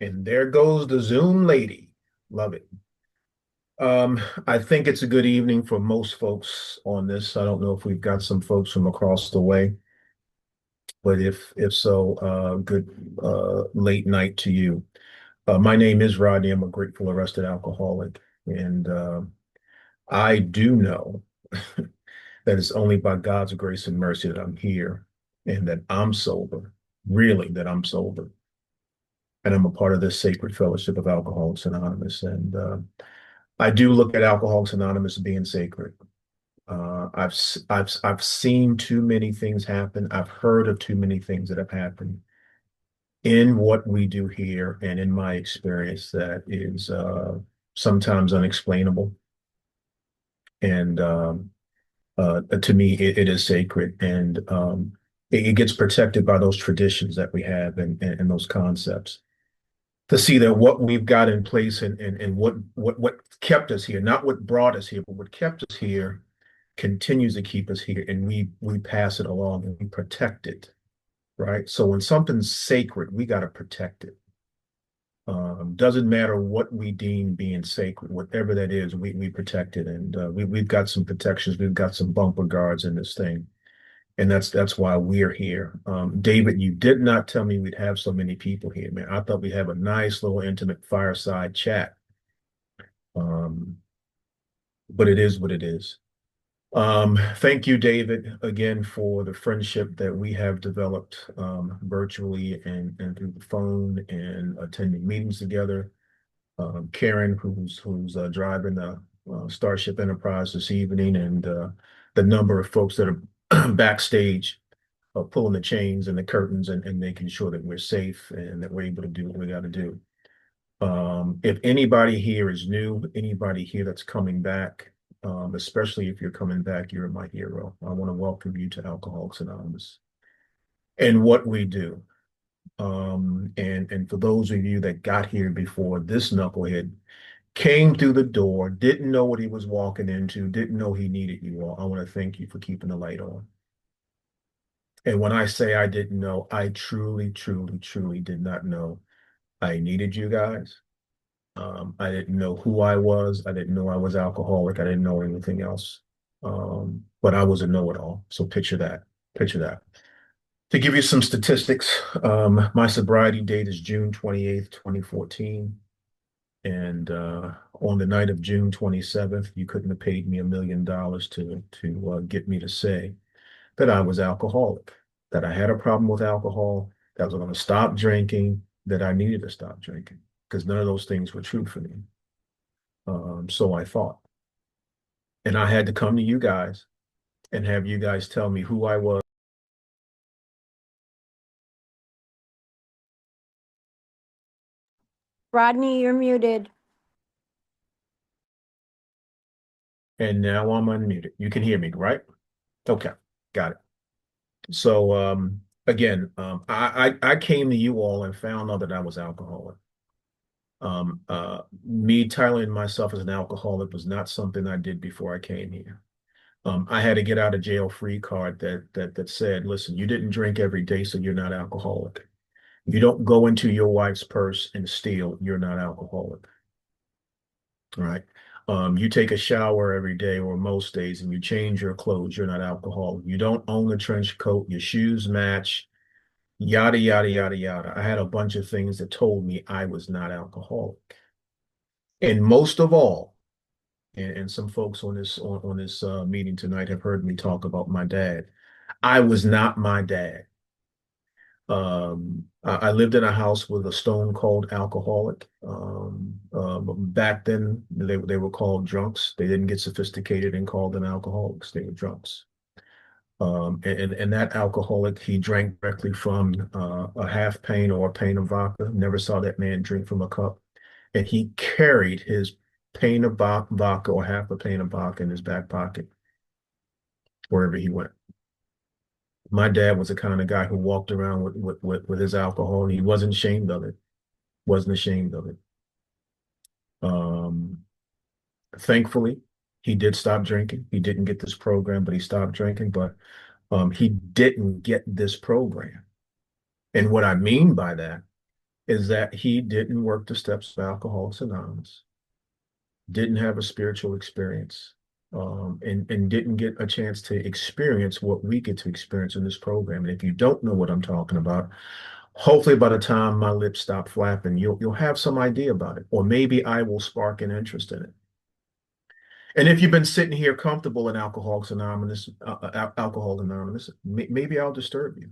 And there goes the Zoom lady. Love it. I think it's a good evening for most folks on this. I don't know if we've got some folks from across the way, but if so, good late night to you. My name is Rodney. I'm a grateful arrested alcoholic, and I do know that it's only by God's grace and mercy that I'm here, and that I'm sober. Really, that I'm sober, and I'm a part of this sacred fellowship of Alcoholics Anonymous. And I do look at Alcoholics Anonymous as being sacred. I've seen too many things happen. I've heard of too many things that have happened in what we do here, and in my experience, that is sometimes unexplainable. And to me, it is sacred, and it gets protected by those traditions that we have, and those concepts. To see that what we've got in place, and what kept us here, not what brought us here, but what kept us here continues to keep us here, and we pass it along and we protect it, right? So when something's sacred, we got to protect it. Doesn't matter what we deem being sacred, whatever that is, we protect it, and we've got some protections, we've got some bumper guards in this thing, and that's why we're here. David, you did not tell me we'd have so many people here, man. I thought we'd have a nice little intimate fireside chat, um, but it is what it is. Thank you, David, again for the friendship that we have developed virtually, and through the phone, and attending meetings together. Karen, who's driving the Starship Enterprise this evening, and the number of folks that are backstage pulling the chains and the curtains, and making sure that we're safe and that we're able to do what we got to do. If anybody here is new, anybody here that's coming back, especially if you're coming back, you're my hero. I want to welcome you to Alcoholics Anonymous and what we do. And for those of you that got here before this knucklehead came through the door, didn't know what he was walking into, didn't know he needed you all, I want to thank you for keeping the light on. And when I say I didn't know, I truly, truly, truly did not know I needed you guys. I didn't know who I was. I didn't know I was alcoholic. I didn't know anything else. But I was a know-it-all. So picture that. Picture that. To give you some statistics, my sobriety date is June 28th, 2014. And on the night of June 27th, you couldn't have paid me $1 million to get me to say that I was alcoholic, that I had a problem with alcohol, that I was going to stop drinking, that I needed to stop drinking, because none of those things were true for me. So I thought. And I had to come to you guys and have you guys tell me who I was. Rodney, you're muted. And now I'm unmuted. You can hear me, right? Okay, got it. So again, I came to you all and found out that I was alcoholic. Me titling myself as an alcoholic was not something I did before I came here. I had to get out of jail free card that said, listen, you didn't drink every day, so you're not alcoholic. You don't go into your wife's purse and steal, you're not alcoholic. Right? You take a shower every day or most days, and you change your clothes, you're not alcoholic. You don't own a trench coat, your shoes match, yada, yada, yada, yada. I had a bunch of things that told me I was not alcoholic. And most of all, and some folks on this meeting tonight have heard me talk about my dad. I was not my dad. I lived in a house with a stone cold alcoholic. Back then, they were called drunks. They didn't get sophisticated and called them alcoholics. They were drunks. And that alcoholic, he drank directly from a half pint or a pint of vodka. Never saw that man drink from a cup. And he carried his pint of vodka or half a pint of vodka in his back pocket wherever he went. My dad was the kind of guy who walked around with his alcohol, and he wasn't ashamed of it. Wasn't ashamed of it. Um, Thankfully, he did stop drinking. He didn't get this program, but he stopped drinking. But he didn't get this program. And what I mean by that is that he didn't work the steps of Alcoholics Anonymous, didn't have a spiritual experience, and didn't get a chance to experience what we get to experience in this program. And if you don't know what I'm talking about, hopefully by the time my lips stop flapping, you'll have some idea about it, or maybe I will spark an interest in it. And if you've been sitting here comfortable in Alcohol Anonymous, maybe I'll disturb you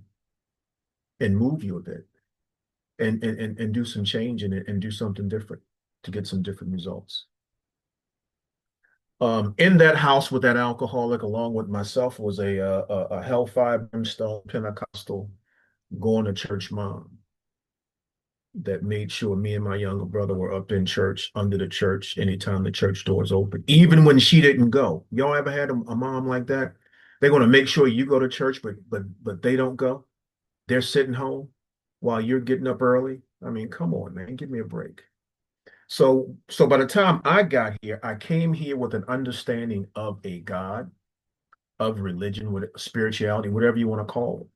and move you a bit, and do some change in it and do something different to get some different results. In that house with that alcoholic, along with myself, was a hellfire brimstone Pentecostal going to church mom that made sure me and my younger brother were up in church, under the church, anytime the church doors open, even when she didn't go. Y'all ever had a mom like that? They're going to make sure you go to church, but they don't go. They're sitting home while you're getting up early. I mean, come on, man, give me a break. So by the time I got here, I came here with an understanding of a God, of religion, with spirituality, whatever you want to call it.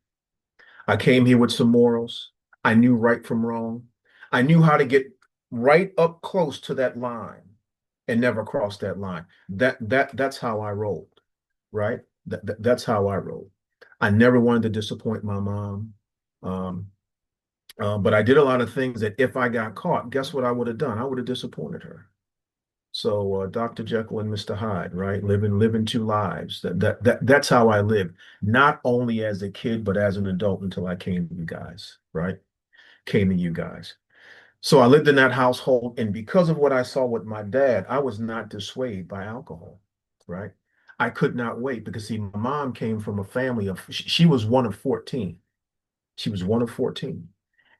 I came here with some morals. I knew right from wrong. I knew how to get right up close to that line and never cross that line. That's how I rolled, right? That's how I rolled. I never wanted to disappoint my mom. Um, but I did a lot of things that if I got caught, guess what I would have done? I would have disappointed her. So Dr. Jekyll and Mr. Hyde, right? Living two lives. That's how I lived, not only as a kid, but as an adult until I came to you guys, right? Came to you guys. So I lived in that household, and because of what I saw with my dad, I was not dissuaded by alcohol, right? I could not wait because see, my mom came from a family of she was one of 14. She was one of 14.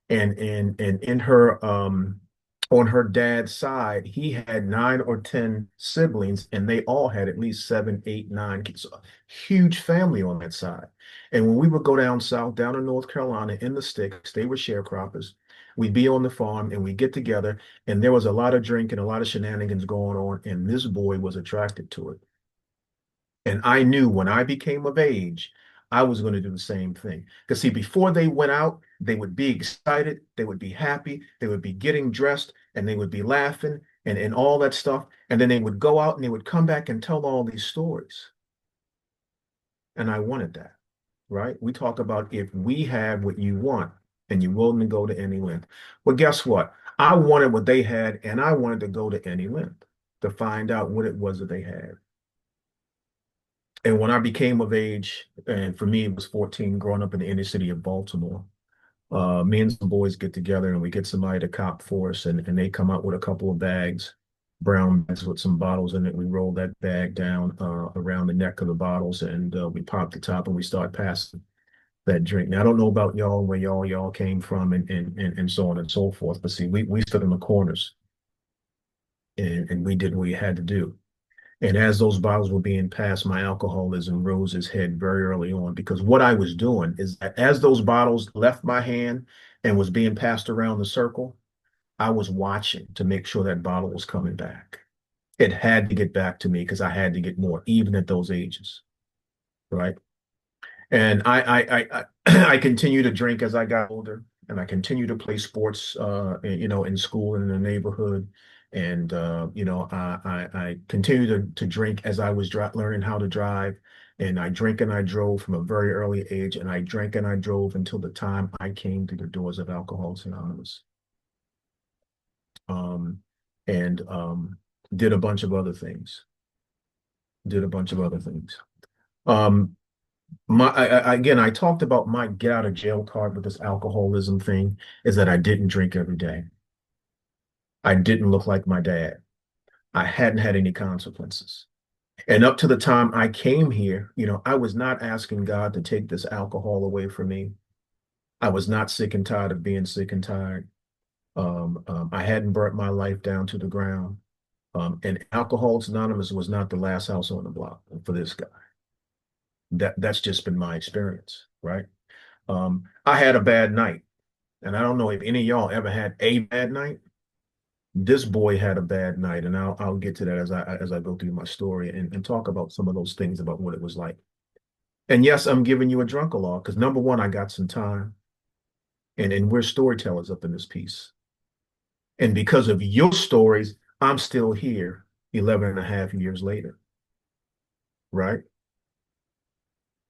And in her on her dad's side, he had 9 or 10 siblings, and they all had at least 7, 8, 9 kids. So, huge family on that side. And when we would go down south, down in North Carolina, in the sticks, they were sharecroppers. We'd be on the farm and we'd get together, and there was a lot of drinking, a lot of shenanigans going on, and this boy was attracted to it. And I knew when I became of age, I was going to do the same thing. Because, see, before they went out, they would be excited, they would be happy, they would be getting dressed, and they would be laughing and all that stuff. And then they would go out and they would come back and tell all these stories. And I wanted that, right? We talk about if we have what you want and you're willing to go to any length. Well, guess what? I wanted what they had, and I wanted to go to any length to find out what it was that they had. And when I became of age, and for me, it was 14, growing up in the inner city of Baltimore, me and some boys get together and we get somebody to cop for us, and they come out with a couple of bags, brown bags with some bottles in it. We roll that bag down around the neck of the bottles, and we pop the top and we start passing that drink. Now, I don't know about y'all, where y'all came from, and so on and so forth. But see, we stood in the corners and we did what we had to do. And as those bottles were being passed, my alcoholism rose its head very early on, because what I was doing is that as those bottles left my hand and was being passed around the circle, I was watching to make sure that bottle was coming back. It had to get back to me because I had to get more, even at those ages, right? And I continued to drink as I got older, and I continued to play sports, in school and in the neighborhood. And I continued to drink as I was learning how to drive. And I drank and I drove from a very early age, and I drank and I drove until the time I came to the doors of Alcoholics Anonymous. Um, and did a bunch of other things. Did a bunch of other things. Um, again, I talked about my get out of jail card with this alcoholism thing, is that I didn't drink every day. I didn't look like my dad. I hadn't had any consequences. And up to the time I came here, I was not asking God to take this alcohol away from me. I was not sick and tired of being sick and tired. I hadn't burnt my life down to the ground. And Alcoholics Anonymous was not the last house on the block for this guy. That's just been my experience, right? I had a bad night, and I don't know if any of y'all ever had a bad night. This boy had a bad night, and I'll get to that as I go through my story and talk about some of those things about what it was like. And yes, I'm giving you a drunk along because number one, I got some time. And we're storytellers up in this piece. And because of your stories, I'm still here 11 and a half years later, right?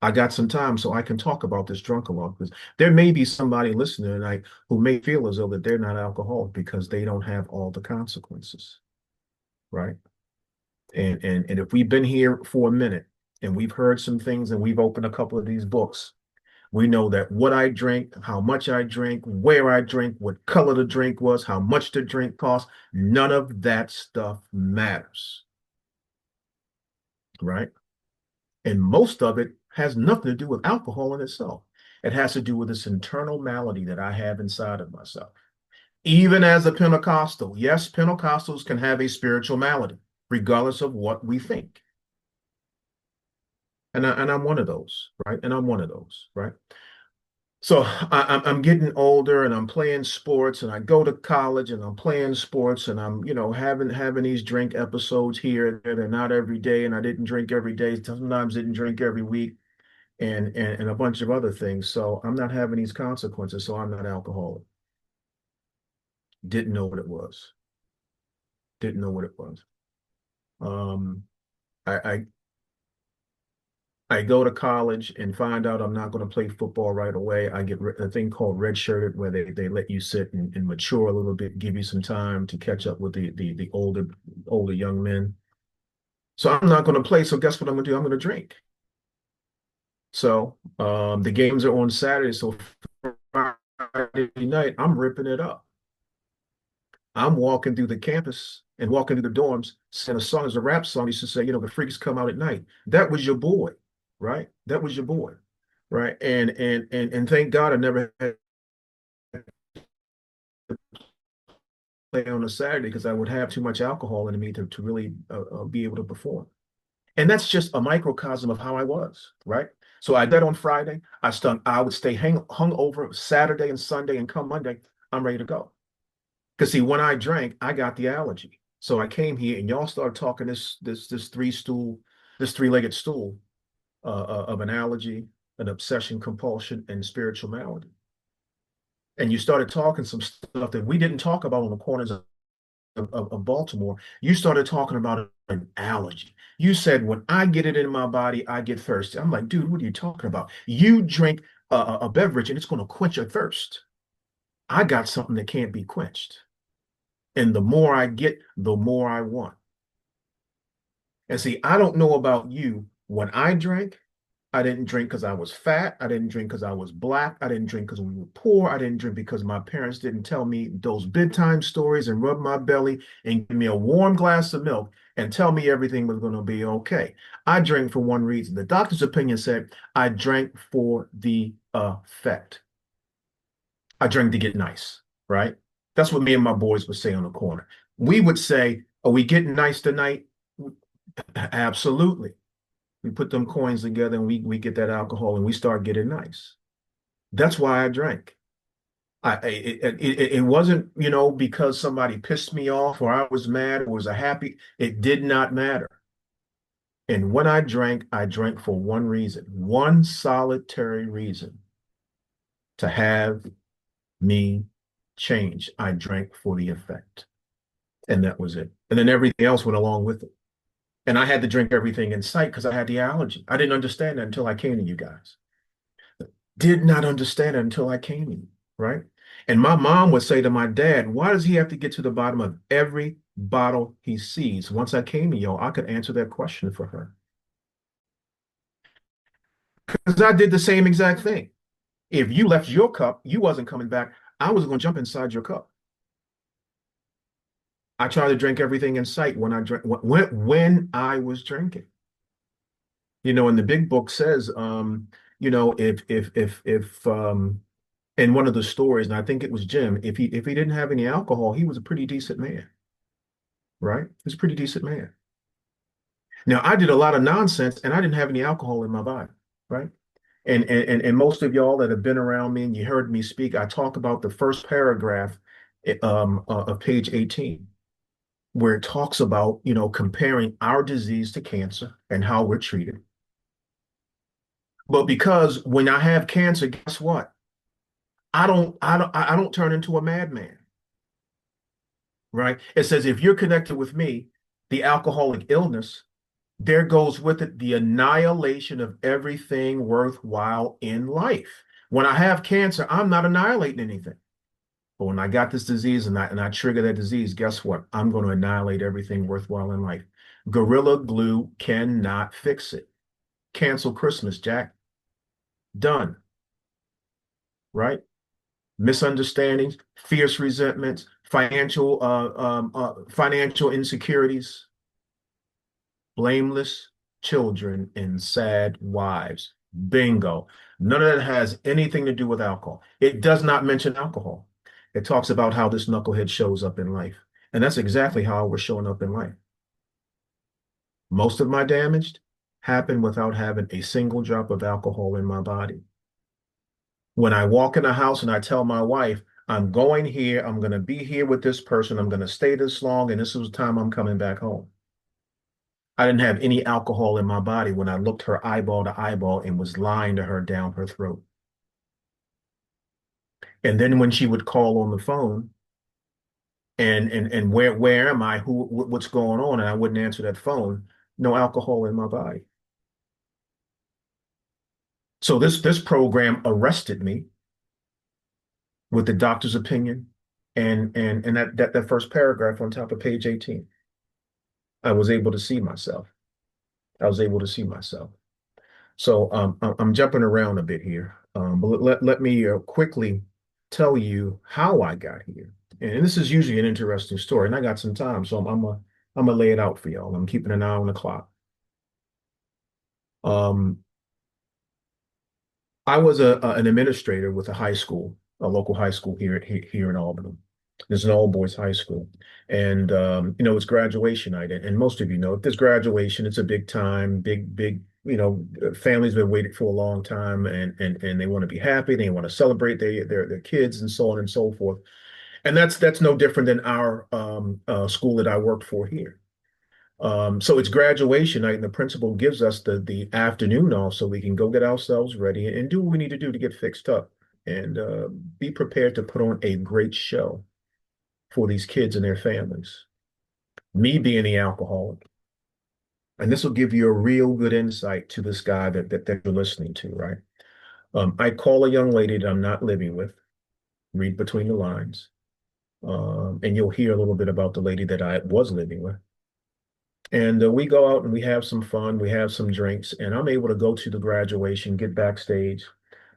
I got some time so I can talk about this drunk along because there may be somebody listening tonight who may feel as though that they're not alcoholic because they don't have all the consequences, right? And if we've been here for a minute and we've heard some things and we've opened a couple of these books, we know that what I drink, how much I drink, where I drink, what color the drink was, how much the drink cost, none of that stuff matters, right? And most of it has nothing to do with alcohol in itself. It has to do with this internal malady that I have inside of myself. Even as a Pentecostal, yes, Pentecostals can have a spiritual malady, regardless of what we think. And I'm one of those, right? And I'm one of those, right? So I'm getting older and I'm playing sports and I go to college and I'm playing sports and I'm, having these drink episodes here and there. They're not every day and I didn't drink every day. Sometimes didn't drink every week and a bunch of other things. So I'm not having these consequences. So I'm not alcoholic. Didn't know what it was. Didn't know what it was. Um, I I go to college and find out I'm not going to play football right away. I get a thing called redshirted, where they let you sit and mature a little bit, give you some time to catch up with the older young men. So I'm not going to play. So guess what I'm going to do? I'm going to drink. So the games are on Saturday. So Friday night, I'm ripping it up. I'm walking through the campus and walking through the dorms, and a song is a rap song. He used to say, the freaks come out at night. That was your boy, right? That was your boy, right? And thank God I never had to play on a Saturday because I would have too much alcohol in me to really be able to perform. And that's just a microcosm of how I was, right? So I did on Friday. I would stay hung over Saturday and Sunday, and come Monday, I'm ready to go. Because see, when I drank, I got the allergy. So I came here and y'all started talking this three-legged stool of an allergy, an obsession, compulsion, and spiritual malady. And you started talking some stuff that we didn't talk about on the corners of Baltimore. You started talking about an allergy. You said, when I get it in my body, I get thirsty. I'm like, dude, what are you talking about? You drink a beverage and it's going to quench your thirst. I got something that can't be quenched. And the more I get, the more I want. And see, I don't know about you. When I drank, I didn't drink because I was fat. I didn't drink because I was black. I didn't drink because we were poor. I didn't drink because my parents didn't tell me those bedtime stories and rub my belly and give me a warm glass of milk and tell me everything was going to be okay. I drank for one reason. The doctor's opinion said I drank for the effect. I drank to get nice, right? That's what me and my boys would say on the corner. We would say, are we getting nice tonight? Absolutely. We put them coins together and we get that alcohol and we start getting nice. That's why I drank. It wasn't, because somebody pissed me off or I was mad or was a happy. It did not matter. And when I drank for one reason, one solitary reason: to have me change. I drank for the effect. And that was it. And then everything else went along with it. And I had to drink everything in sight because I had the allergy. I didn't understand that until I came to you guys. Did not understand it until I came to you, right? And my mom would say to my dad, why does he have to get to the bottom of every bottle he sees? Once I came to y'all, I could answer that question for her. Because I did the same exact thing. If you left your cup, you wasn't coming back. I was going to jump inside your cup. I tried to drink everything in sight when I drank when I was drinking. And the big book says, if in one of the stories, and I think it was Jim, if he didn't have any alcohol, he was a pretty decent man, right? He was a pretty decent man. Now I did a lot of nonsense and I didn't have any alcohol in my body, right? And most of y'all that have been around me and you heard me speak, I talk about the first paragraph of page 18, where it talks about, comparing our disease to cancer and how we're treated. But because when I have cancer, guess what? I don't turn into a madman, right? It says if you're connected with me, the alcoholic illness, there goes with it the annihilation of everything worthwhile in life. When I have cancer, I'm not annihilating anything. But when I got this disease and I trigger that disease, guess what? I'm going to annihilate everything worthwhile in life. Gorilla glue cannot fix it. Cancel Christmas, Jack. Done, right? Misunderstandings, fierce resentments, financial insecurities, blameless children, and sad wives. Bingo. None of that has anything to do with alcohol. It does not mention alcohol. It talks about how this knucklehead shows up in life. And that's exactly how we're showing up in life. Most of my damage happened without having a single drop of alcohol in my body. When I walk in a house and I tell my wife, I'm going here, I'm going to be here with this person, I'm going to stay this long, and this is the time I'm coming back home. I didn't have any alcohol in my body when I looked her eyeball to eyeball and was lying to her down her throat. And then when she would call on the phone and where am I? What's going on? And I wouldn't answer that phone. No alcohol in my body. So this program arrested me with the doctor's opinion and that first paragraph on top of page 18. I was able to see myself. I was able to see myself. So I'm jumping around a bit here, but let me quickly tell you how I got here. And this is usually an interesting story, and I got some time, so I'm gonna lay it out for y'all. I'm keeping an eye on the clock. Um, I was an administrator with a high school, a local high school here in Albany. There's an all boys high school, and it's graduation night, and most of you know if there's graduation, it's a big time, big. Families been waiting for a long time, and they want to be happy, they want to celebrate their kids, and so on and so forth. And that's no different than our school that I worked for here. So it's graduation night, and the principal gives us the afternoon off so we can go get ourselves ready and do what we need to do to get fixed up and be prepared to put on a great show for these kids and their families. Me being the alcoholic, and this will give you a real good insight to this guy that you're listening to, right? I call a young lady that I'm not living with, read between the lines, and you'll hear a little bit about the lady that I was living with. And we go out and we have some fun, we have some drinks, and I'm able to go to the graduation, get backstage,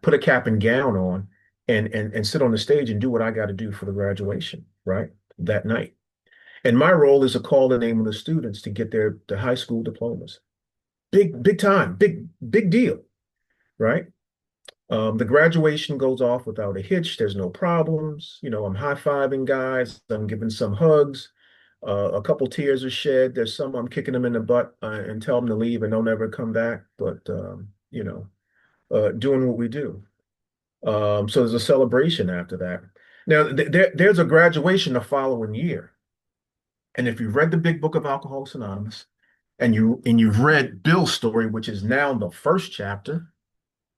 put a cap and gown on, and sit on the stage and do what I got to do for the graduation, right? That night. And my role is to call the name of the students to get their high school diplomas. Big time, big deal, right? The graduation goes off without a hitch. There's no problems. I'm high-fiving guys. I'm giving some hugs. A couple tears are shed. There's some I'm kicking them in the butt and tell them to leave and don't ever come back. But doing what we do. So there's a celebration after that. Now there's a graduation the following year. And if you've read the Big Book of Alcoholics Anonymous, and you've read Bill's story, which is now the first chapter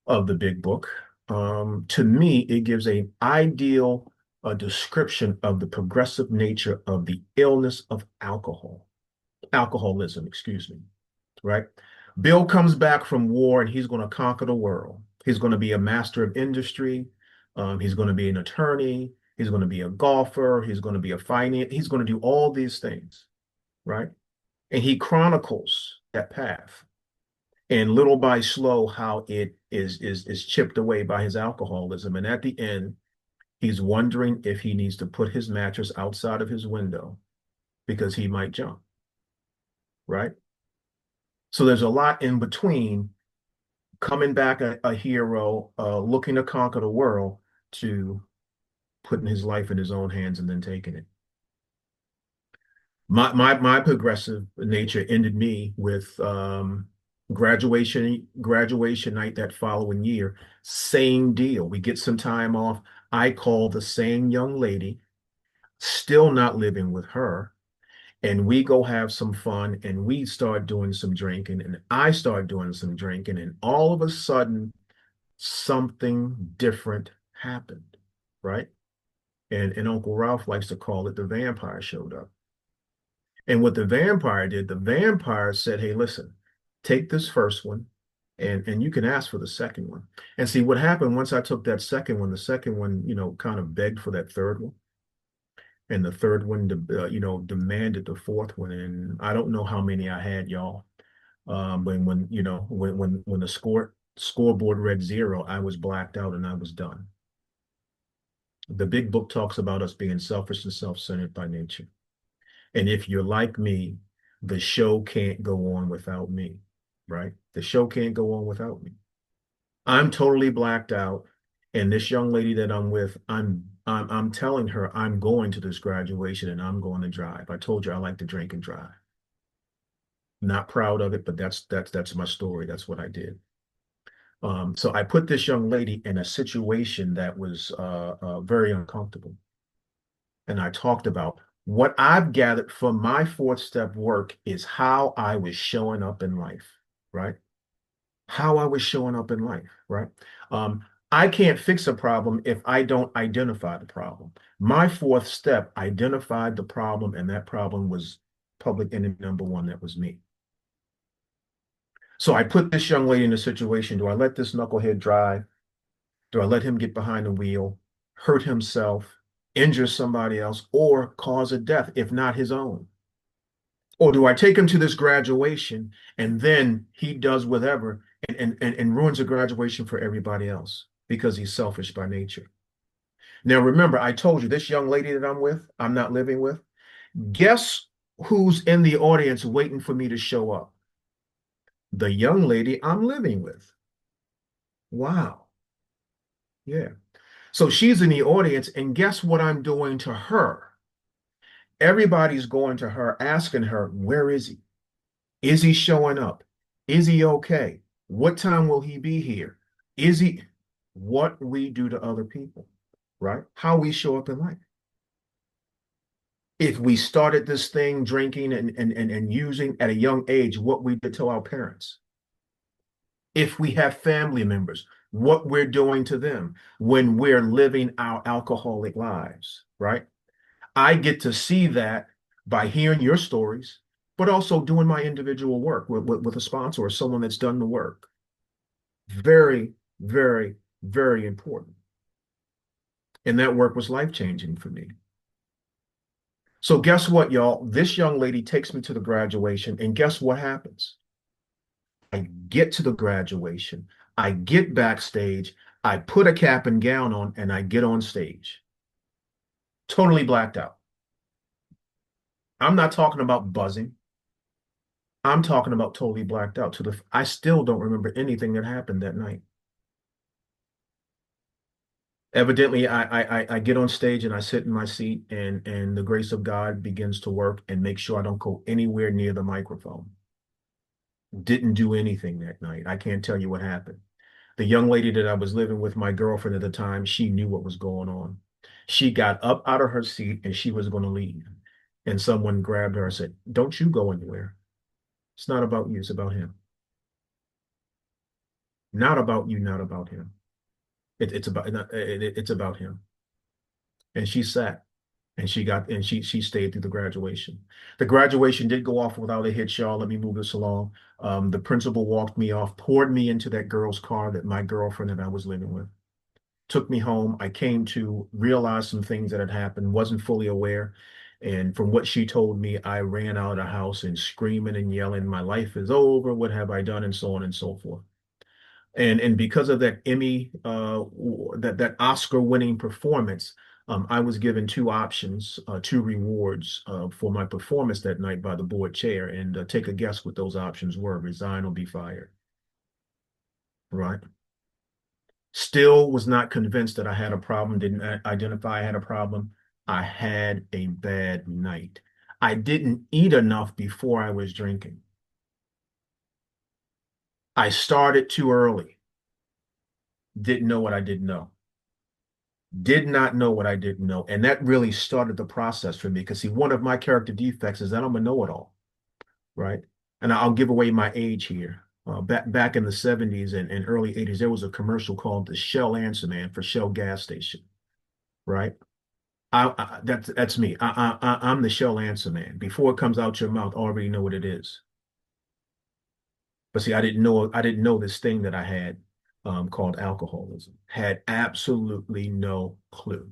of the Big Book, to me it gives an ideal description of the progressive nature of the illness of alcoholism, excuse me, right? Bill comes back from war and he's going to conquer the world. He's going to be a master of industry. He's going to be an attorney. He's going to be a golfer. He's going to be a finance. He's going to do all these things, right? And he chronicles that path and little by slow how it is chipped away by his alcoholism. And at the end, he's wondering if he needs to put his mattress outside of his window because he might jump, right? So there's a lot in between coming back a hero, looking to conquer the world, to putting his life in his own hands and then taking it. My progressive nature ended me with graduation night that following year. Same deal. We get some time off. I call the same young lady, still not living with her, and we go have some fun and we start doing some drinking and I start doing some drinking and all of a sudden something different happened. right? And Uncle Ralph likes to call it the vampire showed up. And what the vampire did, the vampire said, hey, listen, take this first one and you can ask for the second one. And see what happened once I took that second one, the second one, kind of begged for that third one. And the third one, demanded the fourth one. And I don't know how many I had, y'all. But when the scoreboard read zero, I was blacked out and I was done. The big book talks about us being selfish and self-centered by nature. And if you're like me, the show can't go on without me, right? The show can't go on without me. I'm totally blacked out. And this young lady that I'm with, I'm telling her I'm going to this graduation and I'm going to drive. I told you I like to drink and drive. Not proud of it, but that's my story. That's what I did. So I put this young lady in a situation that was very uncomfortable. And I talked about what I've gathered from my fourth step work is how I was showing up in life, right? How I was showing up in life, right? I can't fix a problem if I don't identify the problem. My fourth step identified the problem, and that problem was public enemy number one. That was me. So I put this young lady in a situation. Do I let this knucklehead drive? Do I let him get behind the wheel, hurt himself, injure somebody else, or cause a death, if not his own? Or do I take him to this graduation and then he does whatever and ruins a graduation for everybody else because he's selfish by nature? Now, remember, I told you this young lady that I'm not living with, guess who's in the audience waiting for me to show up? The young lady I'm living with. Wow. Yeah. So she's in the audience, and guess what I'm doing to her? Everybody's going to her, asking her, where is he? Is he showing up? Is he okay? What time will he be here? Is he what we do to other people, right? How we show up in life. If we started this thing drinking and using at a young age, what we did to our parents. If we have family members, what we're doing to them when we're living our alcoholic lives, right? I get to see that by hearing your stories, but also doing my individual work with a sponsor or someone that's done the work. Very, very, very important. And that work was life-changing for me. So guess what, y'all? This young lady takes me to the graduation, and guess what happens? I get to the graduation, I get backstage, I put a cap and gown on, and I get on stage. Totally blacked out. I'm not talking about buzzing. I'm talking about totally blacked out. I still don't remember anything that happened that night. Evidently, I get on stage and I sit in my seat, and the grace of God begins to work and make sure I don't go anywhere near the microphone. Didn't do anything that night. I can't tell you what happened. The young lady that I was living with, my girlfriend at the time, she knew what was going on. She got up out of her seat and she was going to leave. And someone grabbed her and said, don't you go anywhere. It's not about you, it's about him. Not about you, not about him. It's about him. And she sat and she stayed through the graduation. The graduation did go off without a hitch, y'all. Let me move this along. The principal walked me off, poured me into that girl's car that my girlfriend and I was living with. Took me home. I came to realize some things that had happened, wasn't fully aware. And from what she told me, I ran out of the house and screaming and yelling, my life is over, what have I done, and so on and so forth. And because of that Emmy, that Oscar-winning performance, I was given two options, two rewards for my performance that night by the board chair. And take a guess what those options were: resign or be fired. Right? Still was not convinced that I had a problem. Didn't identify I had a problem. I had a bad night. I didn't eat enough before I was drinking. I started too early. Didn't know what I didn't know. Did not know what I didn't know. And that really started the process for me. Because see, one of my character defects is that I'm a know-it-all, right? And I'll give away my age here. Back in the 70s and early 80s, there was a commercial called the Shell Answer Man for Shell gas station, right? That's me. I'm the shell answer man. Before it comes out your mouth, I already know what it is. But see, I didn't know this thing that I had called alcoholism. Had absolutely no clue.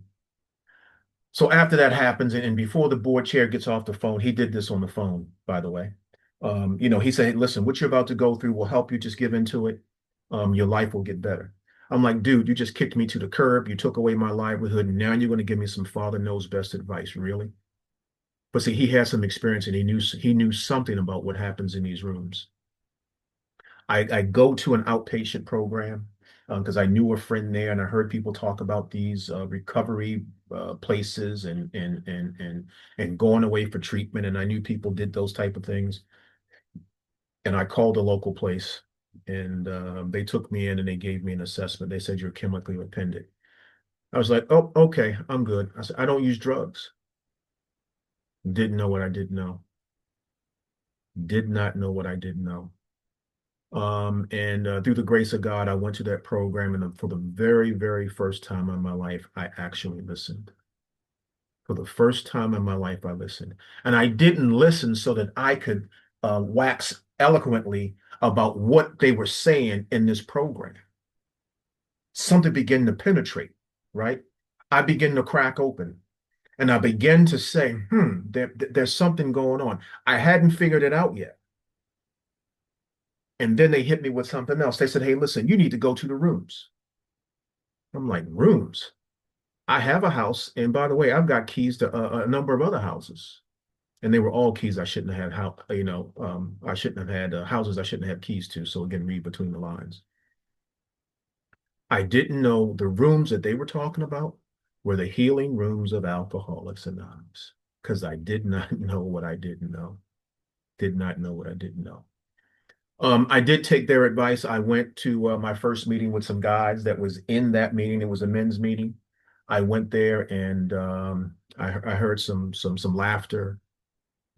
So after that happens, and before the board chair gets off the phone, he did this on the phone, by the way. He said, "Hey, listen, what you're about to go through will help you just give into it. Your life will get better." I'm like, dude, you just kicked me to the curb. You took away my livelihood, and now you're going to give me some father knows best advice, really? But see, he had some experience, and he knew something about what happens in these rooms. I go to an outpatient program because I knew a friend there, and I heard people talk about these recovery places and going away for treatment, and I knew people did those type of things. And I called a local place, and they took me in and they gave me an assessment. They said you're chemically dependent. I was like, oh, okay, I'm good. I said I don't use drugs. Didn't know what I didn't know. Did not know what I didn't know. And through the grace of God, I went to that program, and for the very, very first time in my life, I actually listened. For the first time in my life, I listened. And I didn't listen so that I could wax eloquently about what they were saying in this program. Something began to penetrate, right? I began to crack open. And I began to say, there's something going on. I hadn't figured it out yet. And then they hit me with something else. They said, hey, listen, you need to go to the rooms. I'm like, rooms? I have a house. And by the way, I've got keys to a number of other houses. And they were all keys I shouldn't have had, I shouldn't have had houses I shouldn't have keys to. So again, read between the lines. I didn't know the rooms that they were talking about were the healing rooms of Alcoholics Anonymous because I did not know what I didn't know. Did not know what I didn't know. I did take their advice. I went to my first meeting with some guys that was in that meeting. It was a men's meeting. I went there and I heard some laughter.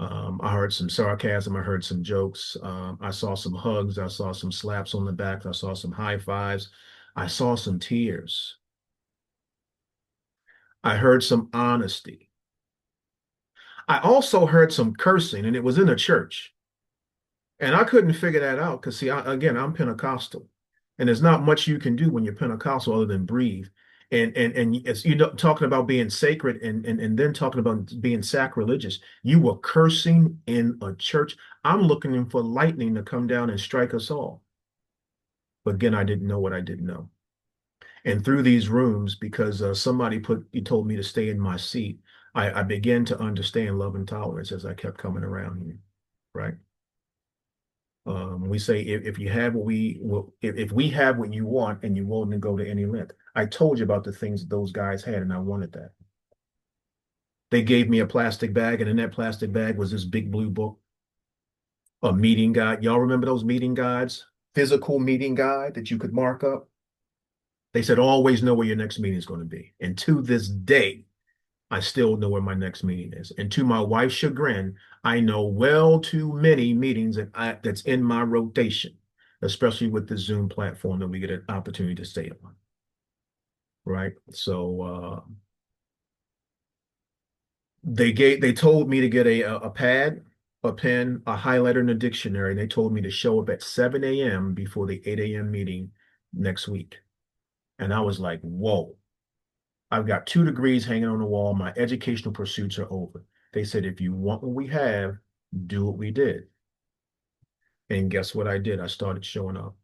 I heard some sarcasm. I heard some jokes. I saw some hugs. I saw some slaps on the back. I saw some high fives. I saw some tears. I heard some honesty. I also heard some cursing, and it was in a church. And I couldn't figure that out because, see, again, I'm Pentecostal, and there's not much you can do when you're Pentecostal other than breathe. And it's, talking about being sacred and then talking about being sacrilegious. You were cursing in a church. I'm looking for lightning to come down and strike us all. But again, I didn't know what I didn't know. And through these rooms, because he told me to stay in my seat, I began to understand love and tolerance as I kept coming around here, right? We say if you have what if we have what you want and you're willing to go to any length. I told you about the things that those guys had, and I wanted that. They gave me a plastic bag, and in that plastic bag was this big blue book, a meeting guide. Y'all remember those meeting guides? Physical meeting guide that you could mark up. They said always know where your next meeting is going to be. And to this day, I still know where my next meeting is. And to my wife's chagrin, I know well too many meetings that's in my rotation, especially with the Zoom platform that we get an opportunity to stay on. Right. So they told me to get a pad, a pen, a highlighter, and a dictionary. And they told me to show up at 7 a.m. before the 8 a.m. meeting next week. And I was like, whoa. I've got 2 degrees hanging on the wall. My educational pursuits are over. They said, if you want what we have, do what we did. And guess what I did? I started showing up.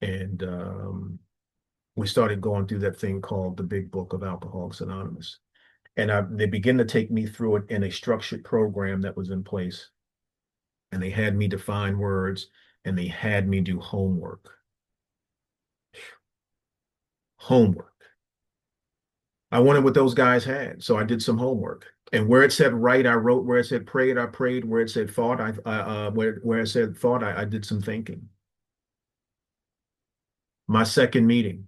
And we started going through that thing called the Big Book of Alcoholics Anonymous. And they began to take me through it in a structured program that was in place. And they had me define words and they had me do homework. Homework. I wanted what those guys had. So I did some homework. And where it said write, I wrote. Where it said prayed, I prayed. Where it said thought, where it said thought, I did some thinking. My second meeting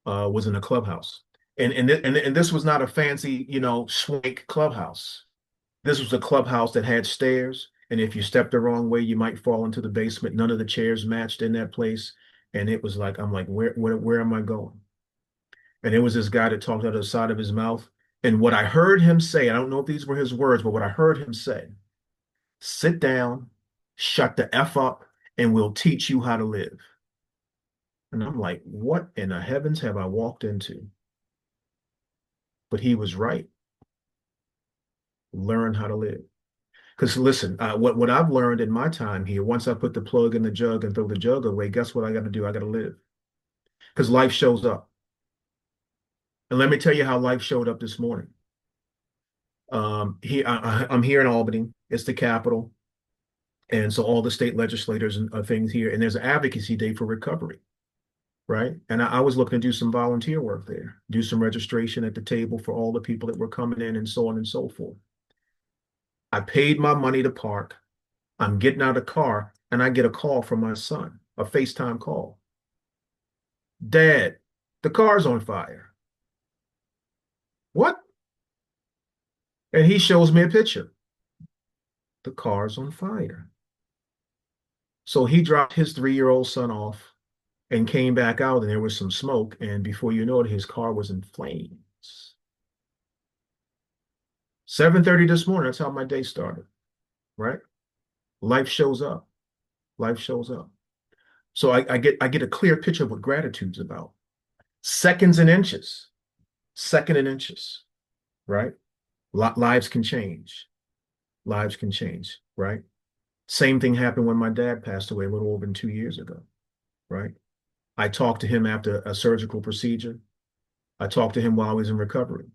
was in a clubhouse, and this was not a fancy, swank clubhouse. This was a clubhouse that had stairs, and if you stepped the wrong way, you might fall into the basement. None of the chairs matched in that place, and it was like I'm like, where am I going? And it was this guy that talked out of the side of his mouth. And what I heard him say, I don't know if these were his words, but what I heard him say, sit down, shut the F up, and we'll teach you how to live. And I'm like, what in the heavens have I walked into? But he was right. Learn how to live. Because listen, what I've learned in my time here, once I put the plug in the jug and throw the jug away, guess what I got to do? I got to live. Because life shows up. And let me tell you how life showed up this morning. I'm here in Albany. It's the capital. And so all the state legislators and things here, and there's an advocacy day for recovery, right? And I was looking to do some volunteer work there, do some registration at the table for all the people that were coming in and so on and so forth. I paid my money to park. I'm getting out of the car and I get a call from my son, a FaceTime call. Dad, the car's on fire. What? And he shows me a picture. The car's on fire. So he dropped his 3-year-old son off and came back out, and there was some smoke. And before you know it, his car was in flames. 7:30 this morning, that's how my day started, right? Life shows up. Life shows up. So I get a clear picture of what gratitude's about. Seconds and inches. Second and inches, right? Lives can change. Lives can change, right? Same thing happened when my dad passed away a little over 2 years ago, right? I talked to him after a surgical procedure. I talked to him while I was in recovery.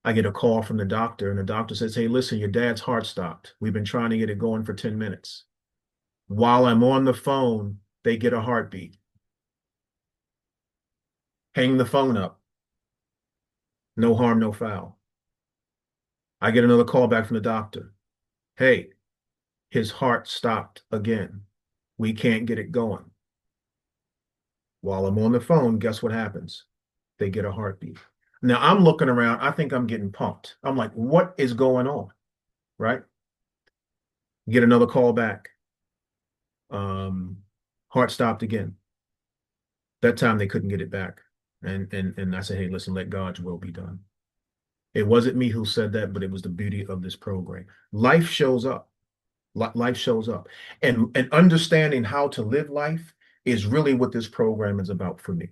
I get a call from the doctor, and the doctor says, hey, listen, your dad's heart stopped. We've been trying to get it going for 10 minutes. While I'm on the phone, they get a heartbeat. Hang the phone up. No harm, no foul. I get another call back from the doctor. Hey, his heart stopped again. We can't get it going. While I'm on the phone, guess what happens? They get a heartbeat. Now I'm looking around. I think I'm getting pumped. I'm like, what is going on? Right? Get another call back. Heart stopped again. That time they couldn't get it back. And I said, hey, listen, let God's will be done. It wasn't me who said that, but it was the beauty of this program. Life shows up. Life shows up. And understanding how to live life is really what this program is about for me,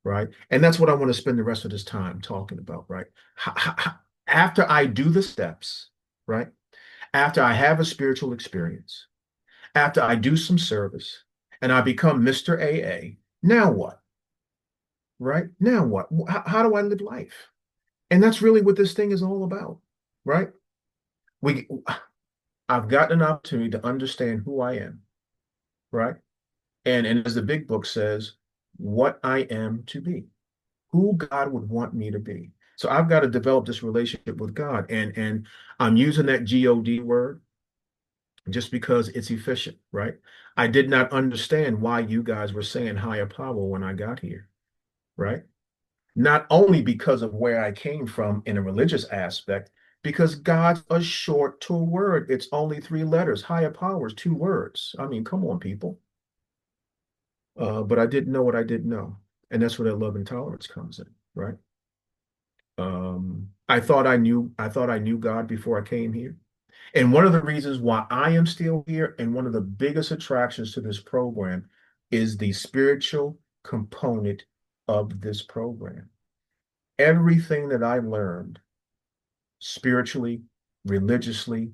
right? And that's what I want to spend the rest of this time talking about, right? After I do the steps, right? After I have a spiritual experience, after I do some service, and I become Mr. AA, now what? Right? Now what? How do I live life? And that's really what this thing is all about, right? We I've gotten an opportunity to understand who I am, right? And as the big book says, what I am to be, who God would want me to be. So I've got to develop this relationship with God. And I'm using that God word just because it's efficient, right? I did not understand why you guys were saying higher power when I got here, right? Not only because of where I came from in a religious aspect, because God's a short to a word. It's only 3 letters. Higher powers, 2 words. I mean, come on, people. But I didn't know what I didn't know. And that's where that love and tolerance comes in, right? I thought I knew God before I came here. And one of the reasons why I am still here, and one of the biggest attractions to this program, is the spiritual component of this program. Everything that I learned spiritually, religiously,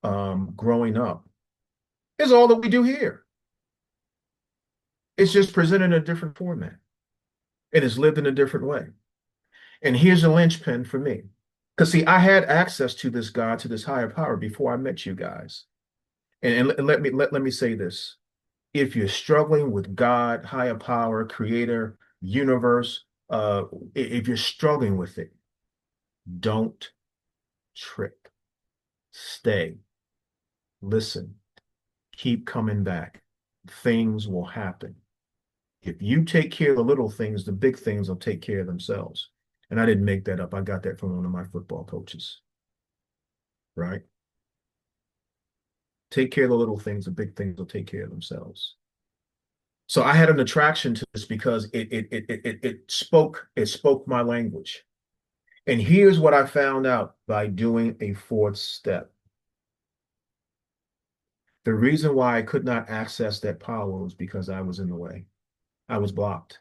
growing up, is all that we do here. It's just presented in a different format. It is lived in a different way. And here's a linchpin for me. Because see, I had access to this God, to this higher power before I met you guys. And let me say this. If you're struggling with God, higher power, creator, universe, if you're struggling with it, don't trip. Stay. Listen. Keep coming back. Things will happen. If you take care of the little things, the big things will take care of themselves. And I didn't make that up. I got that from one of my football coaches, right? Take care of the little things, the big things will take care of themselves. So I had an attraction to this because it spoke my language. And here's what I found out by doing a fourth step. The reason why I could not access that power was because I was in the way. I was blocked.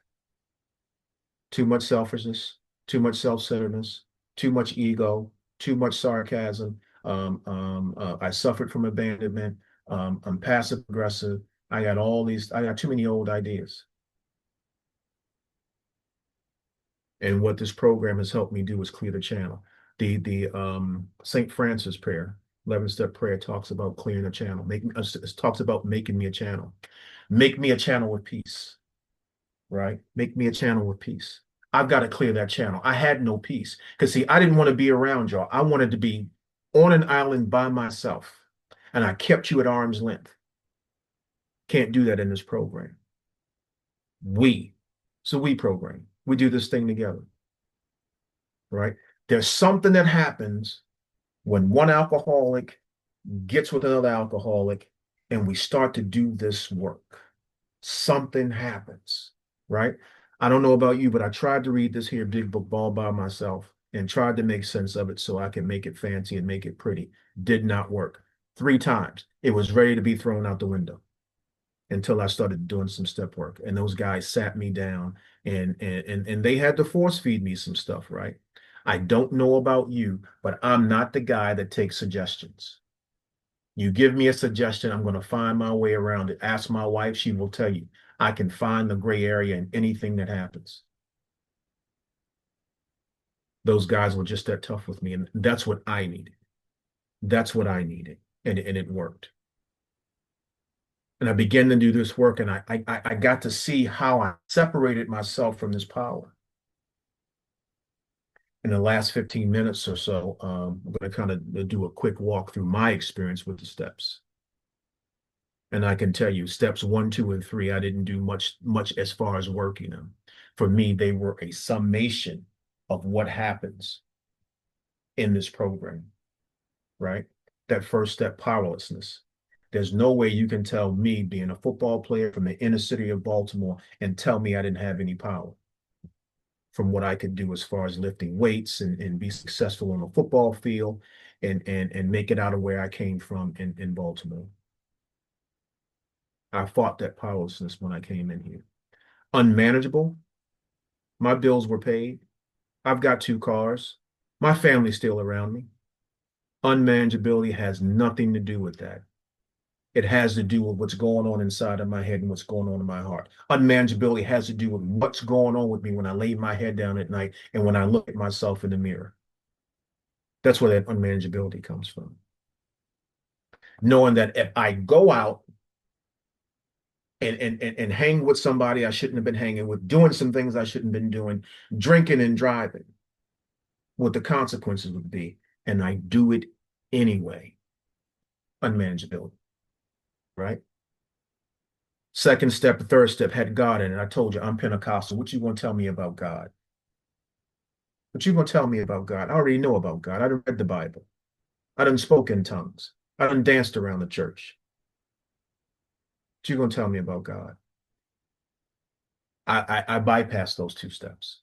Too much selfishness, too much self-centeredness, too much ego, too much sarcasm. I suffered from abandonment. I'm passive aggressive. I got too many old ideas. And what this program has helped me do is clear the channel. The St. Francis prayer, 11-step prayer talks about clearing a channel. It talks about making me a channel. Make me a channel with peace, right? Make me a channel with peace. I've got to clear that channel. I had no peace because see, I didn't want to be around y'all. I wanted to be on an island by myself. And I kept you at arm's length. Can't do that in this program. We. So we program. We do this thing together, right? There's something that happens when one alcoholic gets with another alcoholic and we start to do this work. Something happens, right? I don't know about you, but I tried to read this here big book all by myself and tried to make sense of it so I can make it fancy and make it pretty. Did not work. 3 times. It was ready to be thrown out the window until I started doing some step work. And those guys sat me down and they had to force feed me some stuff, right? I don't know about you, but I'm not the guy that takes suggestions. You give me a suggestion, I'm going to find my way around it. Ask my wife, she will tell you. I can find the gray area in anything that happens. Those guys were just that tough with me, and that's what I needed. That's what I needed, and it worked. And I began to do this work, and I got to see how I separated myself from this power. In the last 15 minutes or so, I'm going to kind of do a quick walk through my experience with the steps. And I can tell you, steps 1, 2, and 3, I didn't do much as far as working them. For me, they were a summation of what happens in this program, right? That first step, powerlessness. There's no way you can tell me, being a football player from the inner city of Baltimore, and tell me I didn't have any power from what I could do as far as lifting weights and be successful on a football field and make it out of where I came from in Baltimore. I fought that powerlessness when I came in here. Unmanageable. My bills were paid. I've got 2 cars. My family's still around me. Unmanageability has nothing to do with that. It has to do with what's going on inside of my head and what's going on in my heart. Unmanageability has to do with what's going on with me when I lay my head down at night and when I look at myself in the mirror. That's where that unmanageability comes from. Knowing that if I go out and hang with somebody I shouldn't have been hanging with, doing some things I shouldn't have been doing, drinking and driving, what the consequences would be. And I do it anyway. Unmanageability, right? Second step, the third step had God in it. I told you I'm Pentecostal. What you gonna tell me about God? What you gonna tell me about God? I already know about God. I done read the Bible. I done spoke in tongues. I done danced around the church. What you gonna tell me about God? I bypassed those 2 steps.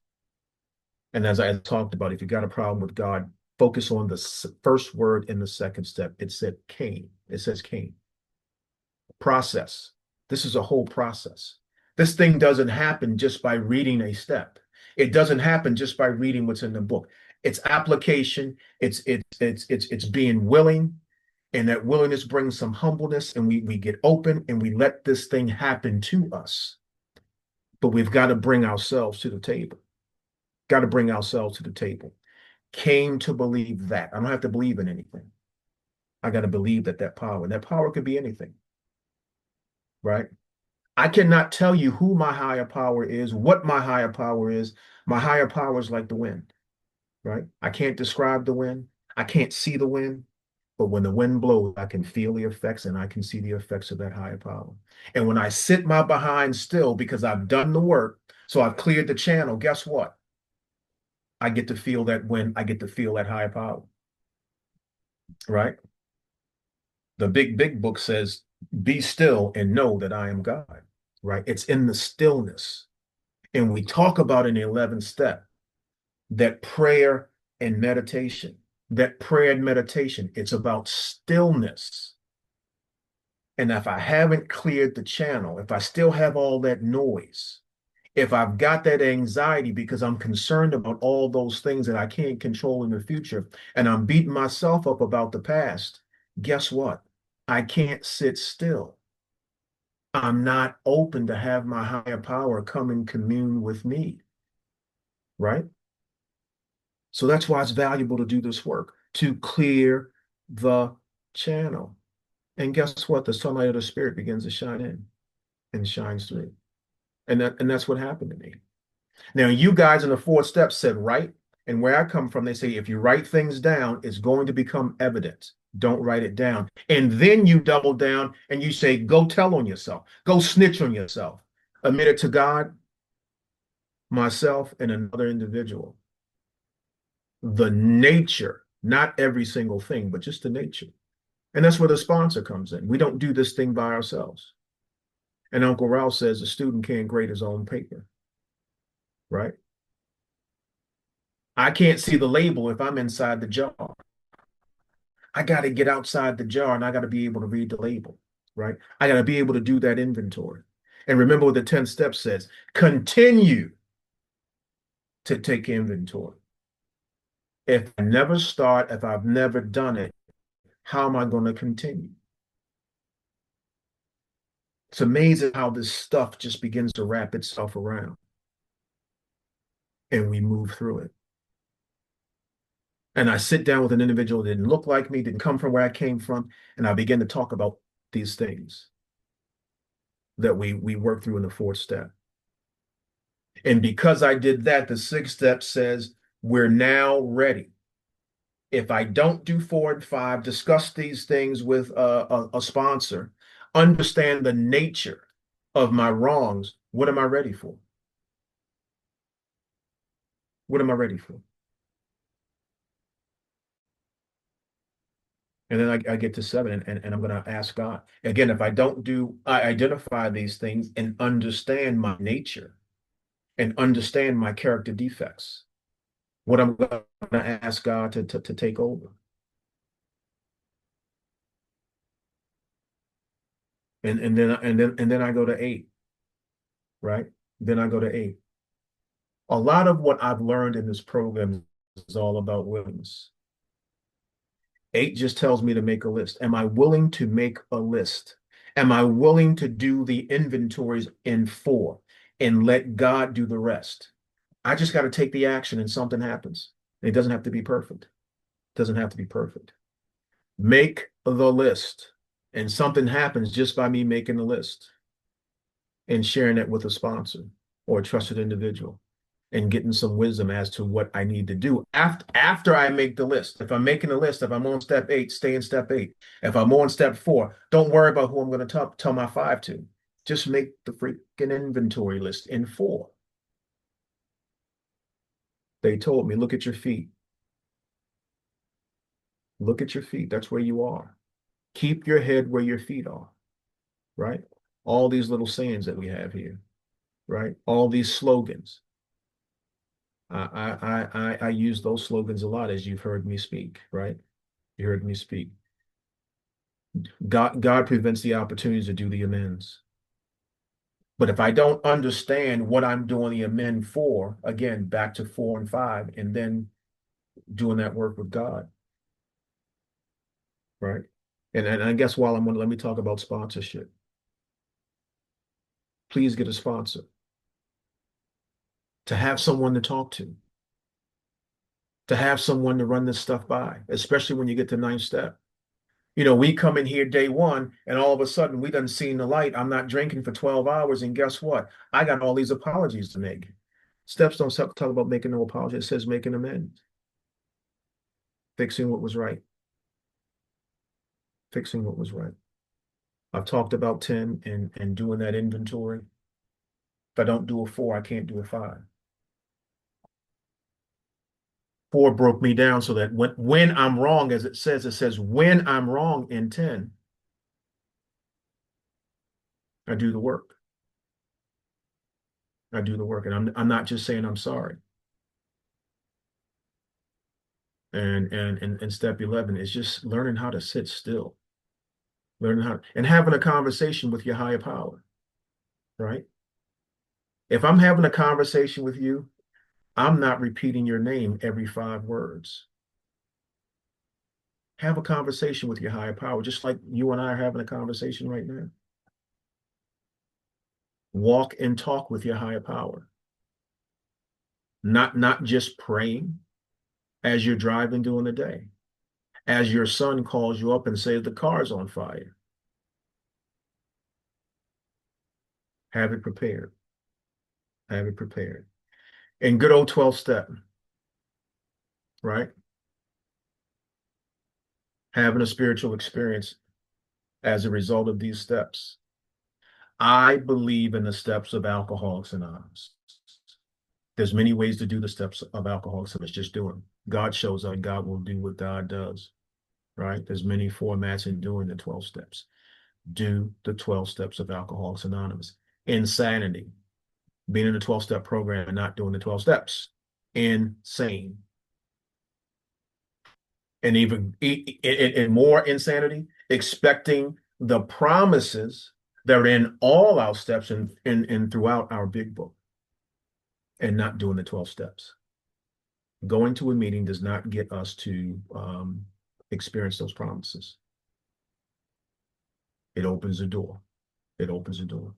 And as I talked about, if you got a problem with God, focus on the first word in the second step. It said Cain. It says Cain. Process. This is a whole process. This thing doesn't happen just by reading a step. It doesn't happen just by reading what's in the book. It's application. It's being willing, and that willingness brings some humbleness, and we get open and we let this thing happen to us. But we've got to bring ourselves to the table. Got to bring ourselves to the table. Came to believe that. I don't have to believe in anything. I got to believe that power could be anything, right? I cannot tell you who my higher power is, what my higher power is. My higher power is like the wind, right? I can't describe the wind. I can't see the wind, but when the wind blows, I can feel the effects and I can see the effects of that higher power. And when I sit my behind still because I've done the work, so I've cleared the channel, guess what? I get to feel that wind. I get to feel that higher power, right? The big book says, be still and know that I am God. right? It's in the stillness. And we talk about in the 11th step that prayer and meditation, it's about stillness. And if I haven't cleared the channel, if I still have all that noise, if I've got that anxiety because I'm concerned about all those things that I can't control in the future, and I'm beating myself up about the past, guess what? I can't sit still. I'm not open to have my higher power come and commune with me, right? So that's why it's valuable to do this work, to clear the channel. And guess what? The sunlight of the spirit begins to shine in and shines through. And that's what happened to me. Now, you guys in the 4 steps said write. And where I come from, they say if you write things down, it's going to become evident. Don't write it down. And then you double down and you say, go tell on yourself, go snitch on yourself. Admit it to God, myself, and another individual. The nature, not every single thing, but just the nature. And that's where the sponsor comes in. We don't do this thing by ourselves. And Uncle Ralph says a student can't grade his own paper, right? I can't see the label if I'm inside the jar. I got to get outside the jar and I got to be able to read the label, right? I got to be able to do that inventory. And remember what the 10th step says, continue to take inventory. If I never start, if I've never done it, how am I going to continue? It's amazing how this stuff just begins to wrap itself around and we move through it. And I sit down with an individual that didn't look like me, didn't come from where I came from, and I begin to talk about these things that we work through in the 4th step. And because I did that, the 6th step says we're now ready. If I don't do 4 and 5, discuss these things with a sponsor, understand the nature of my wrongs, what am I ready for? What am I ready for? And then I get to 7 and I'm going to ask God. Again, if I don't do, I identify these things and understand my nature and understand my character defects, what I'm going to ask God to take over. And then I go to 8, right? Then I go to 8. A lot of what I've learned in this program is all about willingness. 8 just tells me to make a list. Am I willing to make a list? Am I willing to do the inventories in 4 and let God do the rest? I just got to take the action and something happens. It doesn't have to be perfect. It doesn't have to be perfect. Make the list and something happens just by me making the list and sharing it with a sponsor or a trusted individual and getting some wisdom as to what I need to do after I make the list. If I'm making a list, if I'm on step 8, stay in step 8. If I'm on step 4, don't worry about who I'm going to tell my 5 to. Just make the freaking inventory list in 4. They told me, look at your feet. Look at your feet. That's where you are. Keep your head where your feet are, right? All these little sayings that we have here, right? All these slogans. I use those slogans a lot, as you've heard me speak, right? You heard me speak. God prevents the opportunities to do the amends. But if I don't understand what I'm doing the amend for, again, back to 4 and 5, and then doing that work with God, right? And I guess while I'm on, let me talk about sponsorship. Please get a sponsor. To have someone to talk to have someone to run this stuff by, especially when you get to 9th step. You know, we come in here day 1 and all of a sudden we done seen the light. I'm not drinking for 12 hours. And guess what? I got all these apologies to make. Steps don't talk about making no apology. It says making amends. Fixing what was right. Fixing what was right. I've talked about 10 and doing that inventory. If I don't do a 4, I can't do a 5. 4 broke me down so that when I'm wrong, as it says when I'm wrong in 10, I do the work. I do the work, and I'm not just saying I'm sorry. And step 11 is just learning how to sit still, learning how and having a conversation with your higher power, right? If I'm having a conversation with you, I'm not repeating your name every 5 words. Have a conversation with your higher power, just like you and I are having a conversation right now. Walk and talk with your higher power, not just praying as you're driving during the day, as your son calls you up and says the car's on fire. Have it prepared. Have it prepared. And good old 12 step, right? Having a spiritual experience as a result of these steps. I believe in the steps of Alcoholics Anonymous. There's many ways to do the steps of Alcoholics Anonymous. Just do them. God shows up. God will do what God does, right? There's many formats in doing the 12 steps. Do the 12 steps of Alcoholics Anonymous. Insanity. Being in the 12-step program and not doing the 12 steps. Insane. And even in more insanity, expecting the promises that are in all our steps and throughout our big book and not doing the 12 steps. Going to a meeting does not get us to experience those promises. It opens a door. It opens a door.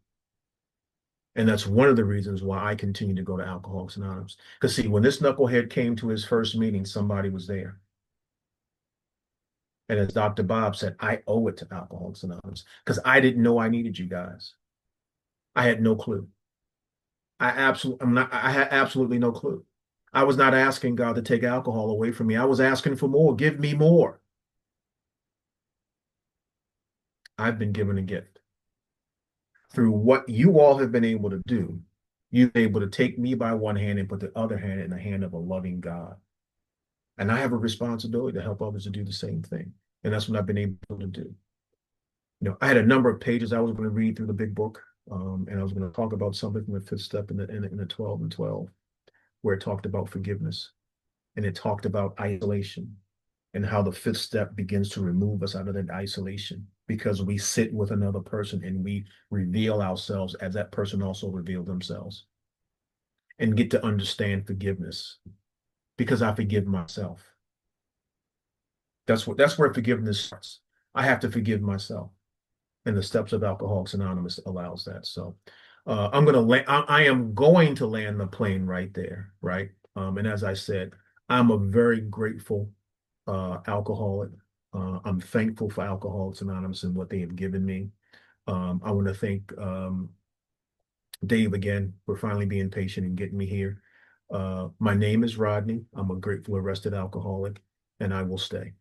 And that's one of the reasons why I continue to go to Alcoholics Anonymous. Because see, when this knucklehead came to his first meeting, somebody was there. And as Dr. Bob said, I owe it to Alcoholics Anonymous because I didn't know I needed you guys. I had no clue. I had absolutely no clue. I was not asking God to take alcohol away from me. I was asking for more. Give me more. I've been given a gift. Through what you all have been able to do, you've been able to take me by one hand and put the other hand in the hand of a loving God. And I have a responsibility to help others to do the same thing. And that's what I've been able to do. I had a number of pages I was going to read through the big book, and I was going to talk about something from the fifth step in the 12 and 12, where it talked about forgiveness and it talked about isolation and how the fifth step begins to remove us out of that isolation because we sit with another person and we reveal ourselves as that person also revealed themselves and get to understand forgiveness because I forgive myself. That's where forgiveness starts. I have to forgive myself. And the steps of Alcoholics Anonymous allows that. So I am going to land the plane right there, right? And as I said, I'm a very grateful alcoholic. I'm thankful for Alcoholics Anonymous and what they have given me. I want to thank Dave again for finally being patient and getting me here. My name is Rodney. I'm a grateful arrested alcoholic, and I will stay.